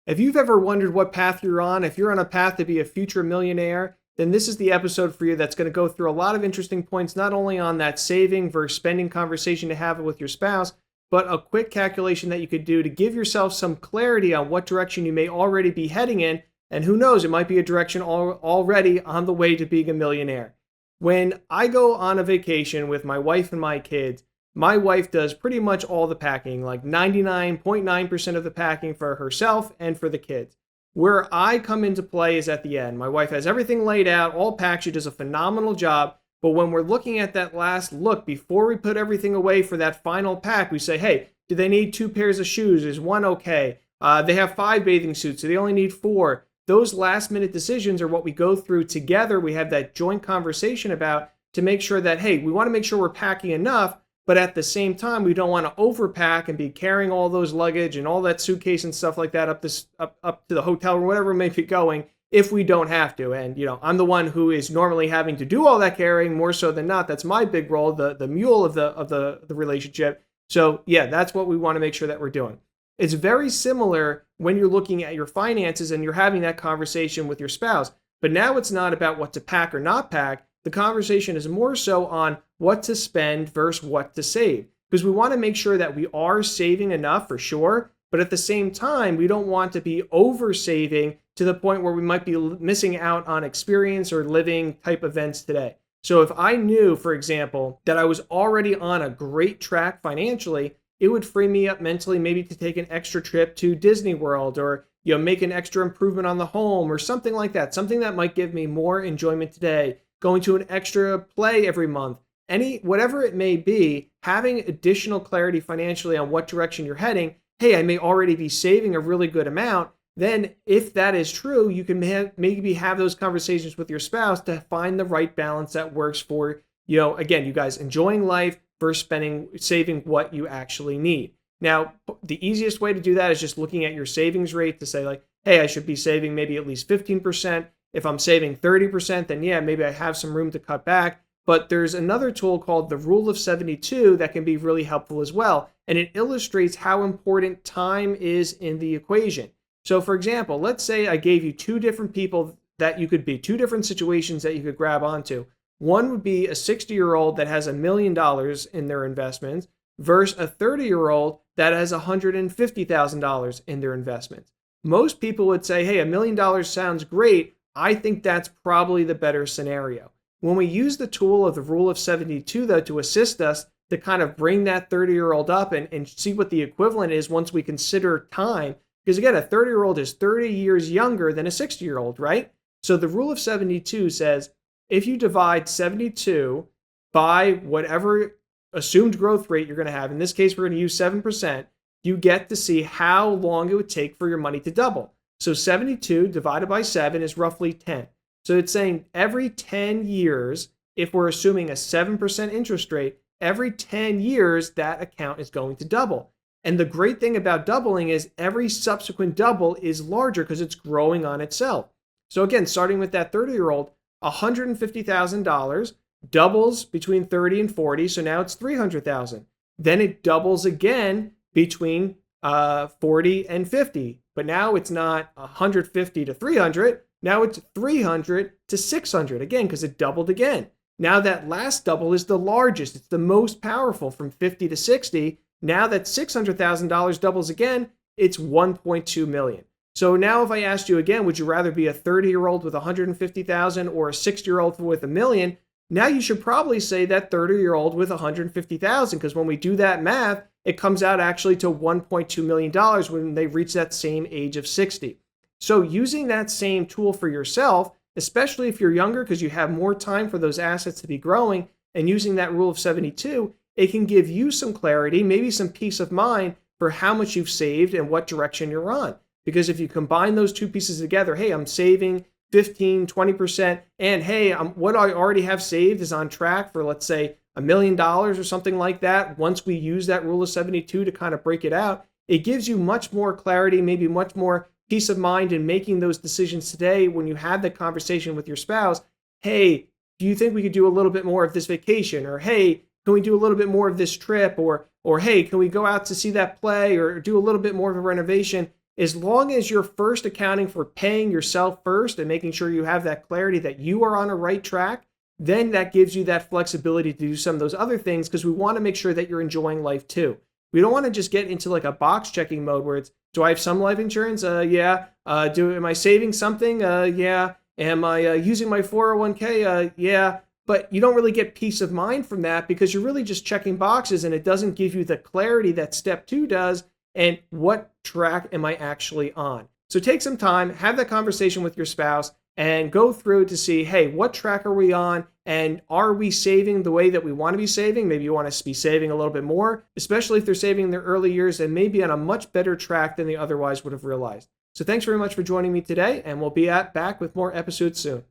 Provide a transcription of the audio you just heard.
If you've ever wondered what path you're on, if you're on a path to be a future millionaire, then this is the episode for you that's going to go through a lot of interesting points, not only on that saving versus spending conversation to have with your spouse, but a quick calculation that you could do to give yourself some clarity on what direction you may already be heading in. And who knows, it might be a direction already on the way to being a millionaire. When I go on a vacation with my wife and my kids, my wife does pretty much all the packing, like 99.9% of the packing for herself and for the kids. Where I come into play is at the end. My wife has everything laid out, all packed. She does a phenomenal job. But when we're looking at that last look, before we put everything away for that final pack, we say, hey, do they need 2 pairs of shoes? Is one okay? They have 5 bathing suits, so they only need 4. Those last minute decisions are what we go through together. We have that joint conversation about to make sure that, hey, we want to make sure we're packing enough, but at the same time, we don't want to overpack and be carrying all those luggage and all that suitcase and stuff like that up to the hotel or whatever may be going if we don't have to. And, I'm the one who is normally having to do all that carrying more so than not. That's my big role, the mule of the relationship. So yeah, that's what we want to make sure that we're doing. It's very similar when you're looking at your finances and you're having that conversation with your spouse. But now it's not about what to pack or not pack. The conversation is more so on what to spend versus what to save. Because we want to make sure that we are saving enough for sure, but at the same time, we don't want to be over saving to the point where we might be missing out on experience or living type events today. So if I knew, for example, that I was already on a great track financially, it would free me up mentally maybe to take an extra trip to Disney World or make an extra improvement on the home or something like that. Something that might give me more enjoyment today. Going to an extra play every month, whatever it may be, having additional clarity financially on what direction you're heading. Hey, I may already be saving a really good amount. Then if that is true, you can maybe have those conversations with your spouse to find the right balance that works for, again, you guys enjoying life versus saving what you actually need. Now, the easiest way to do that is just looking at your savings rate to say like, hey, I should be saving maybe at least 15%. If I'm saving 30%, then yeah, maybe I have some room to cut back. But there's another tool called the Rule of 72 that can be really helpful as well. And it illustrates how important time is in the equation. So for example, let's say I gave you 2 different people that you could be, 2 different situations that you could grab onto. One would be a 60-year-old that has $1 million in their investments versus a 30-year-old that has $150,000 in their investments. Most people would say, hey, $1 million sounds great. I think that's probably the better scenario. When we use the tool of the Rule of 72, though, to assist us to kind of bring that 30-year-old up and see what the equivalent is once we consider time, because again, a 30-year-old is 30 years younger than a 60-year-old, right? So the Rule of 72 says, if you divide 72 by whatever assumed growth rate you're going to have, in this case, we're going to use 7%, you get to see how long it would take for your money to double. So 72 divided by 7 is roughly 10. So it's saying every 10 years, if we're assuming a 7% interest rate, every 10 years, that account is going to double. And the great thing about doubling is every subsequent double is larger because it's growing on itself. So again, starting with that 30-year-old, $150,000 doubles between 30 and 40. So now it's $300,000. Then it doubles again between 40 and 50. But now it's not 150 to 300. Now it's 300 to 600 again, because it doubled again. Now that last double is the largest. It's the most powerful from 50 to 60. Now that $600,000 doubles again, it's 1.2 million. So now if I asked you again, would you rather be a 30-year-old with 150,000 or a 60-year-old with $1 million? Now you should probably say that 30-year-old with 150,000, because when we do that math, it comes out actually to $1.2 million when they reach that same age of 60. So using that same tool for yourself, especially if you're younger because you have more time for those assets to be growing, and using that Rule of 72, it can give you some clarity, maybe some peace of mind for how much you've saved and what direction you're on. Because if you combine those 2 pieces together, hey, I'm saving 15, 20%, and hey, what I already have saved is on track for, let's say, $1 million or something like that. Once we use that Rule of 72 to kind of break it out, it gives you much more clarity, maybe much more peace of mind in making those decisions today when you have that conversation with your spouse. Hey, do you think we could do a little bit more of this vacation? Or hey, can we do a little bit more of this trip? Or hey, can we go out to see that play or do a little bit more of a renovation? as long as you're first accounting for paying yourself first and making sure you have that clarity that you are on a right track, then that gives you that flexibility to do some of those other things, because we want to make sure that you're enjoying life too. We don't want to just get into like a box checking mode where it's, do I have some life insurance? Yeah. Am I saving something? Yeah. Am I using my 401k? Yeah. But you don't really get peace of mind from that, because you're really just checking boxes and it doesn't give you the clarity that step 2 does. And what track am I actually on? So take some time, have that conversation with your spouse, and go through to see, hey, what track are we on? And are we saving the way that we want to be saving? Maybe you want to be saving a little bit more, especially if they're saving in their early years, and maybe on a much better track than they otherwise would have realized. So thanks very much for joining me today, and we'll be back with more episodes soon.